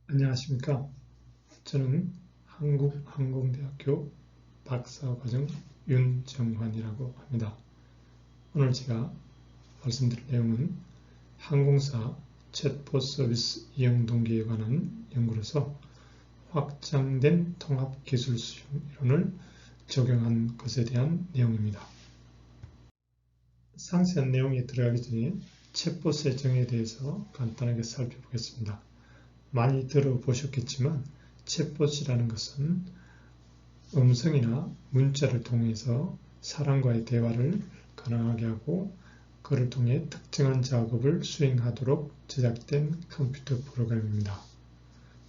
안녕하십니까. 저는 한국항공대학교 박사과정 윤정환이라고 합니다. 오늘 제가 말씀드릴 내용은 항공사 챗봇 서비스 이용 동기에 관한 연구로서 확장된 통합기술 수용 이론을 적용한 것에 대한 내용입니다. 상세한 내용에 들어가기 전에 챗봇의 정의에 대해서 간단하게 살펴보겠습니다. 많이 들어보셨겠지만 챗봇이라는 것은 음성이나 문자를 통해서 사람과의 대화를 가능하게 하고 그를 통해 특정한 작업을 수행하도록 제작된 컴퓨터 프로그램입니다.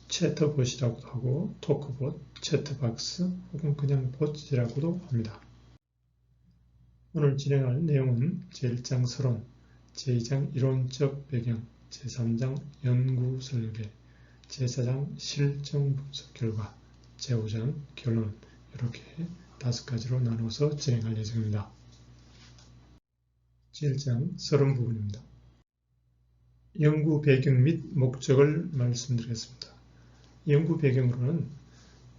채터봇이라고도 하고 토크봇, 채터박스 혹은 그냥 봇이라고도 합니다. 오늘 진행할 내용은 제1장 서론, 제2장 이론적 배경, 제3장 연구 설계, 제4장 실정 분석 결과, 제5장 결론 이렇게 5가지로 나눠서 진행할 예정입니다. 제1장 서론 부분입니다. 연구 배경 및 목적을 말씀드리겠습니다. 연구 배경으로는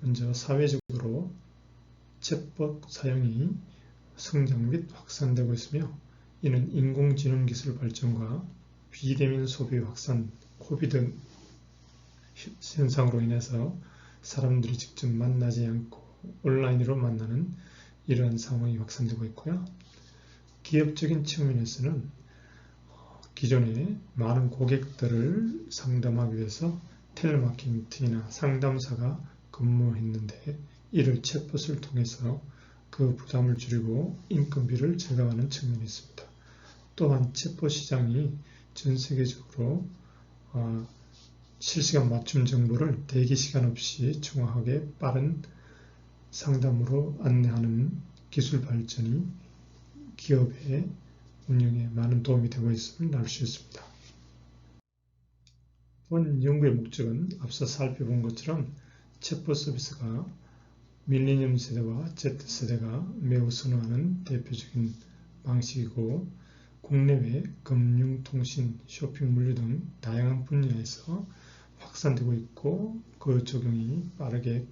먼저 사회적으로 챗봇 사용이 성장 및 확산되고 있으며 이는 인공지능 기술 발전과 비대면 소비 확산, 코비드 현상으로 인해서 사람들이 직접 만나지 않고 온라인으로 만나는 이러한 상황이 확산되고 있고요. 기업적인 측면에서는 기존에 많은 고객들을 상담하기 위해서 텔레마케팅이나 상담사가 근무했는데 이를 챗봇을 통해서 그 부담을 줄이고 인건비를 절감하는 측면이 있습니다. 또한 챗봇 시장이 전 세계적으로 실시간 맞춤 정보를 대기시간 없이 정확하게 빠른 상담으로 안내하는 기술 발전이 기업의 운영에 많은 도움이 되고 있음을 알 수 있습니다. 본 연구의 목적은 앞서 살펴본 것처럼 챗봇 서비스가 밀레니엄 세대와 Z세대가 매우 선호하는 대표적인 방식이고 국내외 금융, 통신, 쇼핑, 물류 등 다양한 분야에서 확산되고 있고 그 적용이 빠르게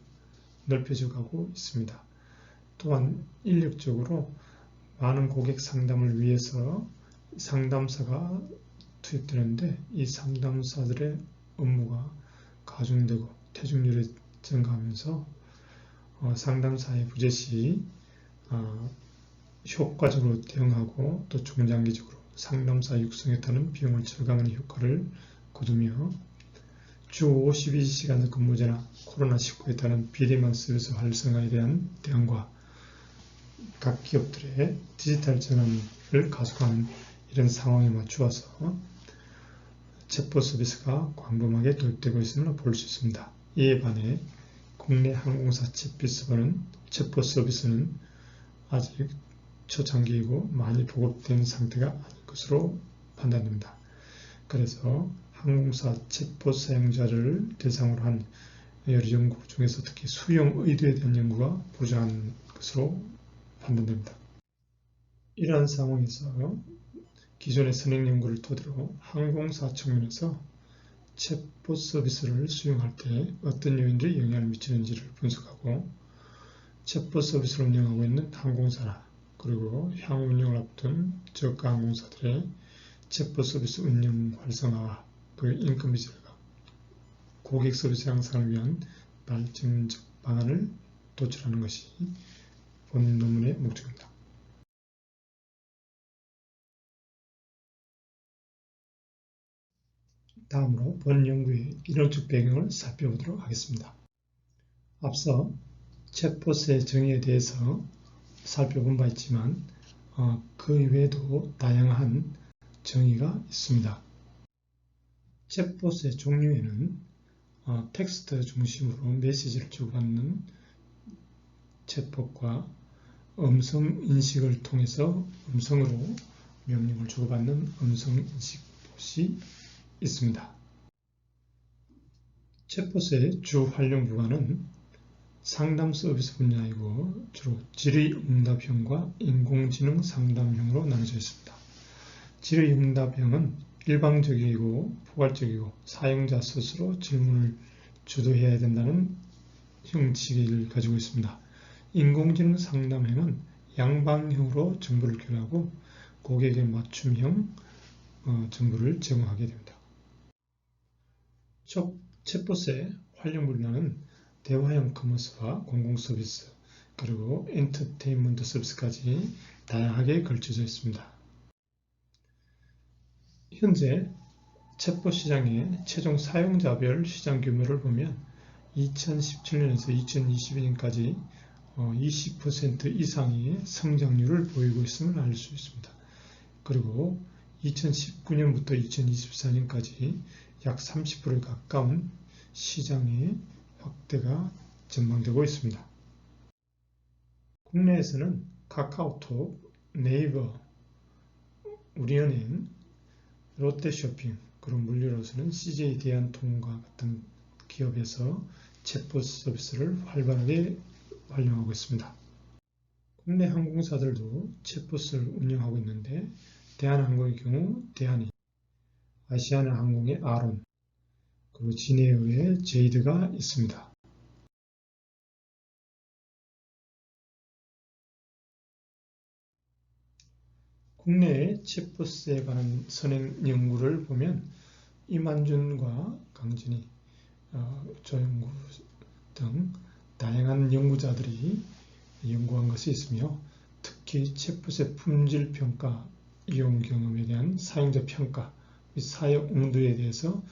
넓혀져 가고 있습니다. 또한 인력적으로 많은 고객 상담을 위해서 상담사가 투입되는데 이 상담사들의 업무가 가중되고 퇴직률이 증가하면서 상담사의 부재 시 효과적으로 대응하고 또 중장기적으로 상담사 육성에 따른 비용을 절감하는 효과를 거두며 주 52시간 근무제나 코로나19에 따른 비대면 서비스 활성화에 대한 대응과 각 기업들의 디지털 전환을 가속화하는 이런 상황에 맞추어서 챗봇 서비스가 광범하게 도입되고 있음을 볼 수 있습니다. 이에 반해 국내 항공사 챗봇 서비스는 아직 초창기이고 많이 보급된 상태가 아닐 것으로 판단됩니다. 그래서 항공사 챗봇 사용자를 대상으로 한 여러 연구 중에서 특히 수용 의도에 대한 연구가 부족한 것으로 판단됩니다. 이러한 상황에서 기존의 선행 연구를 토대로 항공사 측면에서 챗봇 서비스를 수용할 때 어떤 요인들이 영향을 미치는지를 분석하고 챗봇 서비스를 운영하고 있는 항공사나 그리고 향후 운영을 앞둔 저가 항공사들의 챗봇 서비스 운영 활성화와 그 인건비 절감, 고객 서비스 향상을 위한 발전적 방안을 도출하는 것이 본 논문의 목적입니다. 다음으로 본 연구의 이론적 배경을 살펴보도록 하겠습니다. 앞서 챗봇의 정의에 대해서 살펴본 바 있지만 그 이외에도 다양한 정의가 있습니다. 챗봇의 종류에는 텍스트 중심으로 메시지를 주고받는 챗봇과 음성 인식을 통해서 음성으로 명령을 주고받는 음성 인식 봇이 있습니다. 챗봇의 주 활용 구간은 상담 서비스 분야이고 주로 질의응답형과 인공지능 상담형으로 나눠져 있습니다. 질의응답형은 일방적이고 포괄적이고 사용자 스스로 질문을 주도해야 된다는 형식을 가지고 있습니다. 인공지능 상담행은 양방향으로 정보를 교류하고 고객에 맞춤형 정보를 제공하게 됩니다. 챗봇의 활용 분야는 대화형 커머스와 공공 서비스, 그리고 엔터테인먼트 서비스까지 다양하게 걸쳐져 있습니다. 현재 챗봇 시장의 최종 사용자별 시장 규모를 보면 2017년에서 2022년까지 20% 이상의 성장률을 보이고 있음을 알 수 있습니다. 그리고 2019년부터 2024년까지 약 30%에 가까운 시장의 확대가 전망되고 있습니다. 국내에서는 카카오톡, 네이버, 우리은행, 롯데쇼핑, 그리고 물류로서는 CJ 대한통운과 같은 기업에서 챗봇 서비스를 활발하게 활용하고 있습니다. 국내 항공사들도 챗봇을 운영하고 있는데 대한항공의 경우 대한이, 아시아나항공의 아론, 그리고 진에어의 제이드가 있습니다. 국내의 챗봇에 관한 선행 연구를 보면 이만준과 강진희, 조영구 등 다양한 연구자들이 연구한 것이 있으며 특히 챗봇의 품질 평가, 이용 경험에 대한 사용자 평가 및 사용 응도에 대해서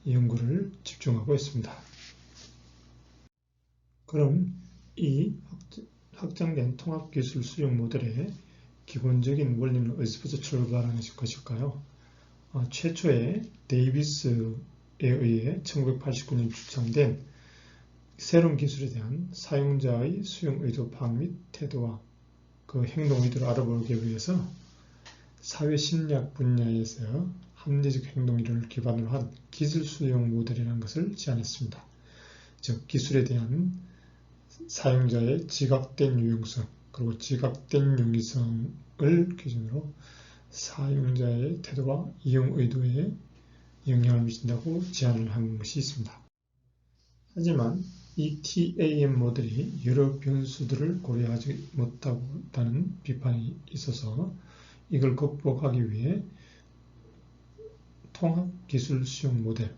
연구를 집중하고 있습니다. 그럼 이 확장된 통합기술 수용 모델의 기본적인 원리는 어디서부터 출발하는 것일까요? 최초의 데이비스에 의해 1989년 주창된 새로운 기술에 대한 사용자의 수용 의도 파악 및 태도와 그 행동 의도를 알아보기 위해서 사회심리학 분야에서 합리적 행동 이론을 기반으로 한 기술 수용 모델이라는 것을 제안했습니다. 즉 기술에 대한 사용자의 지각된 유용성 그리고 지각된 용이성을 기준으로 사용자의 태도와 이용 의도에 영향을 미친다고 제안을 한 것이 있습니다. 하지만 이 TAM 모델이 여러 변수들을 고려하지 못하다는 비판이 있어서 이걸 극복하기 위해 통합기술 수용 모델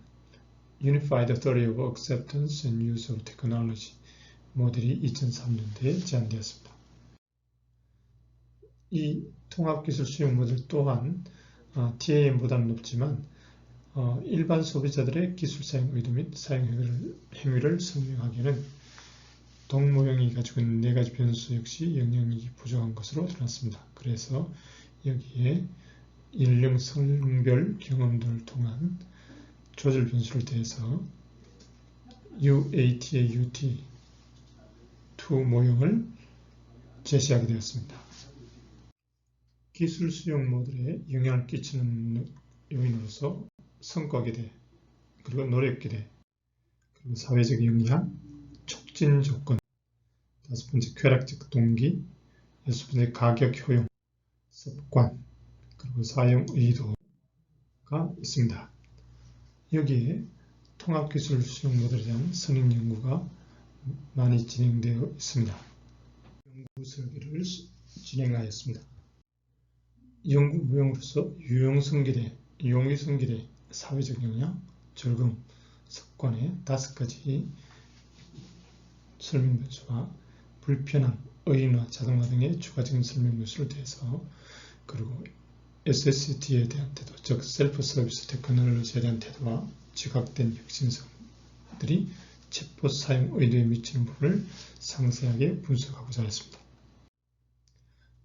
Unified Theory of Acceptance and Use of Technology 모델이 2003년도에 제안되었습니다. 이 통합기술 수용 모델 또한 TAM보다는 높지만 일반 소비자들의 기술 사용 의도 및 사용 행위를 설명하기에는 동모형이 가지고 있는 4가지 변수 역시 영향이 부족한 것으로 드러났습니다. 그래서 여기에 연령, 성별, 경험 등을 통한 조절 변수를 더해서 UAT의 UT 2 모형을 제시하게 되었습니다. 기술 수용 모델에 영향을 끼치는 요인으로서 성과 기대, 그리고 노력 기대, 그리고 사회적 영향, 촉진 조건, 5번째 쾌락적 동기, 6번째 가격 효용, 습관, 그리고 사용 의도가 있습니다. 여기에 통합기술 수용 모델에 대한 선행 연구가 많이 진행되어 있습니다. 연구 설계를 진행하였습니다. 연구 모형으로서 유용성 기대, 용이성 기대, 사회적 영향, 적응, 습관의 5가지 설명 변수와 불편함, 의인화, 자동화 등의 추가적인 설명 변수를 더해서 그리고 SST에 대한 태도, 즉 셀프 서비스 테크놀로지에 대한 태도와 지각된 혁신성들이 챗봇 사용 의도에 미치는 부분을 상세하게 분석하고자 했습니다.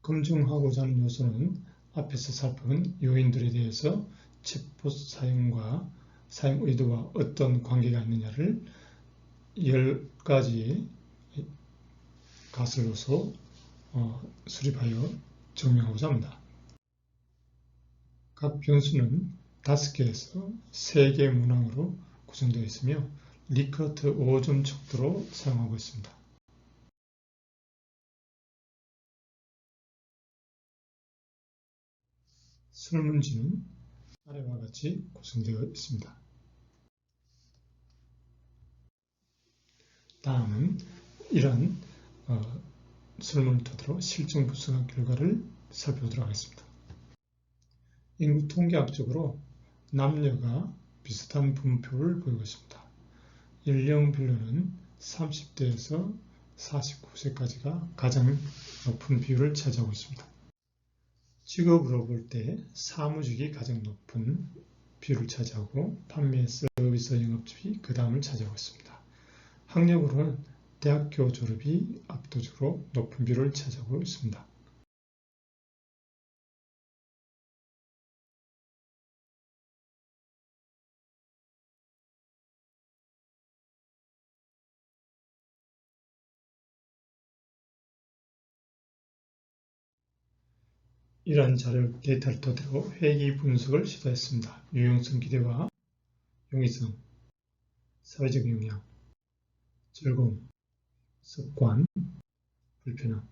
검증하고자 하는 요소는 앞에서 살펴본 요인들에 대해서 챗봇 사용과 사용 의도와 어떤 관계가 있느냐를 10가지 가설로서 수립하여 증명하고자 합니다. 각 변수는 5개에서 3개 문항으로 구성되어 있으며 리커트 5점 척도로 사용하고 있습니다. 설문지는 아래와 같이 구성되어 있습니다. 다음은 이런 설문을 토대로 실증 분석한 결과를 살펴보도록 하겠습니다. 인구 통계학적으로 남녀가 비슷한 분포를 보이고 있습니다. 연령별로는 30대에서 49세까지가 가장 높은 비율을 차지하고 있습니다. 직업으로 볼 때 사무직이 가장 높은 비율을 차지하고 판매, 서비스, 영업직이 그 다음을 차지하고 있습니다. 학력으로는 대학교 졸업이 압도적으로 높은 비율을 차지하고 있습니다. 이러한 자료 데이터를 토대로 회귀 분석을 시도했습니다. 유용성 기대와 용이성, 사회적 영향, 즐거움, 습관, 불편함,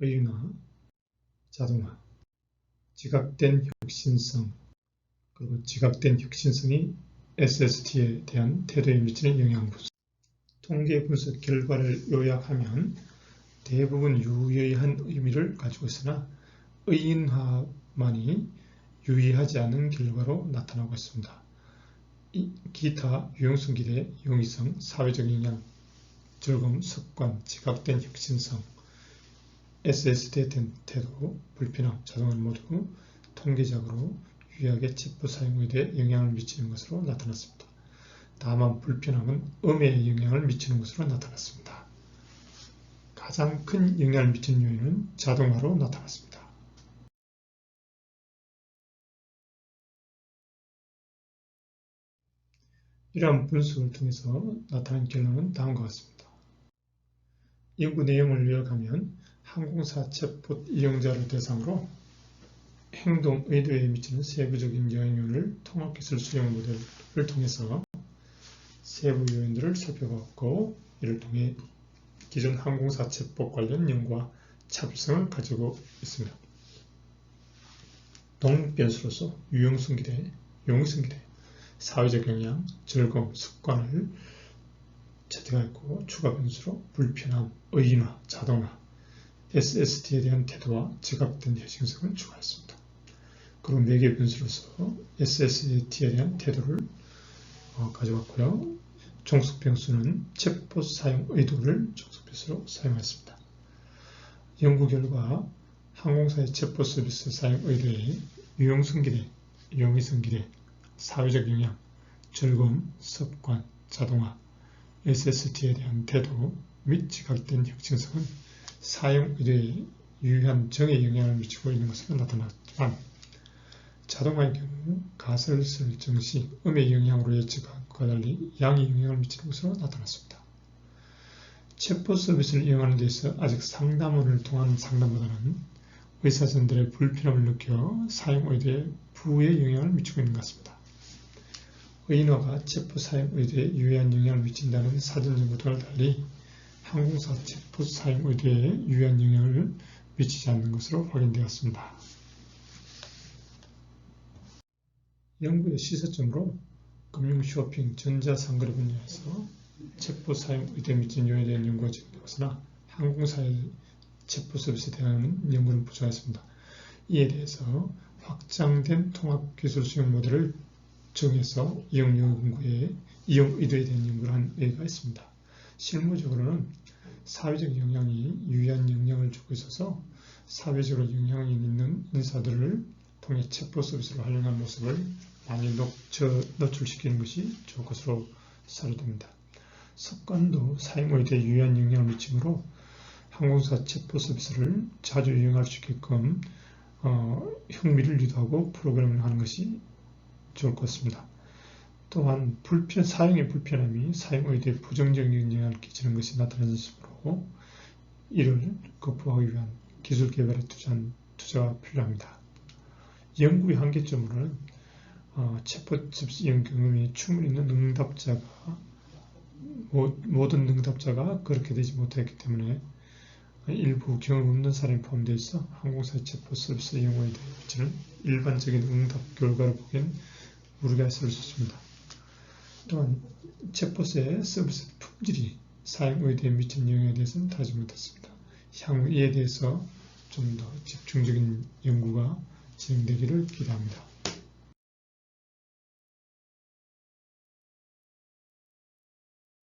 의윤화, 자동화, 지각된 혁신성, 그리고 지각된 혁신성이 SST에 대한 태도에 미치는 영향 분석. 통계 분석 결과를 요약하면 대부분 유의한 의미를 가지고 있으나 의인화만이 유의하지 않은 결과로 나타나고 있습니다. 기타, 유용성 기대, 용이성, 사회적 영향, 즐거움, 습관, 지각된 혁신성, SST에 대한 태도, 불편함, 자동화 모두 통계적으로 유의하게 체포 사용 의도에 영향을 미치는 것으로 나타났습니다. 다만 불편함은 음해에 영향을 미치는 것으로 나타났습니다. 가장 큰 영향을 미치는 요인은 자동화로 나타났습니다. 이러한 분석을 통해서 나타난 결론은 다음과 같습니다. 연구 내용을 요약하면 항공사 챗봇 이용자를 대상으로 행동 의도에 미치는 세부적인 영향을 통합기술 수용 모델을 통해서 세부 요인들을 살펴봤고, 이를 통해 기존 항공사 챗봇 관련 연구와 차별성을 가지고 있습니다. 독립변수로서 유용성 기대, 용이성 기대, 사회적 영향, 즐거움, 습관을 채택하였고, 추가 변수로 불편함, 의인화, 자동화, SST에 대한 태도와 지각된 혁신성을 추가했습니다. 그리고 매개 변수로서 SST에 대한 태도를 가져왔고요. 종속 변수는 챗봇 사용 의도를 종속 변수로 사용했습니다. 연구 결과 항공사의 챗봇 서비스 사용 의도의 유용성 기대, 용이성 기대, 사회적 영향, 즐거움, 습관, 자동화, SST에 대한 태도 및 지각된 혁신성은 사용 의도에 유의한 정에 영향을 미치고 있는 것으로 나타났지만, 자동화의 경우 가설 설정 시 음의 영향으로 예측한 것과 달리 양의 영향을 미치는 것으로 나타났습니다. 챗봇 서비스를 이용하는 데 있어 아직 상담원을 통한 상담보다는 의사선들의 불편함을 느껴 사용 의도에 부의 영향을 미치고 있는 것 같습니다. 의인화가 챗봇 사용 의도에 유의한 영향을 미친다는 사전 연구 등과 달리 항공사 챗봇 사용 의도에 유의한 영향을 미치지 않는 것으로 확인되었습니다. 연구의 시사점으로 금융 쇼핑, 전자상거래 분야에서 챗봇 사용 의도에 미친 요인에 대한 연구가 진행되었으나 항공사의 챗봇 서비스에 대한 연구는 부족했습니다. 이에 대해서 확장된 통합기술 수용 모델을 정해서 이용 의도에 대한 연구를 한 예가 있습니다. 실무적으로는 사회적 영향이 유의한 영향을 주고 있어서 사회적으로 영향이 있는 인사들을 통해 챗봇 서비스를 활용한 모습을 많이 노출시키는 것이 좋을 것으로 사료됩니다. 습관도 사용 의도에 유의한 영향을 미치므로 항공사 챗봇 서비스를 자주 이용할 수 있게끔 흥미를 유도하고 프로그램을 하는 것이 좋을 것 같습니다. 또한 사용의 불편함이 사용 의도에 부정적인 영향을 끼치는 것이 나타나는 것으로 이를 극복하기 위한 기술 개발에 투자한 투자가 필요합니다. 연구의 한계점으로는 챗봇 서비스 이용 경험이 충분히 있는 응답자가 모든 응답자가 그렇게 되지 못했기 때문에 일부 경험 없는 사람이 포함되어 있어 항공사 챗봇 서비스 이용에 대해 일반적인 응답 결과를 보기엔 우리가 있을 수 있습니다. 또한 챗봇의 서비스 품질이 사용 의도에 미친 영향에 대해서는 다루지 못했습니다. 향후 이에 대해서 좀 더 집중적인 연구가 진행되기를 기대합니다.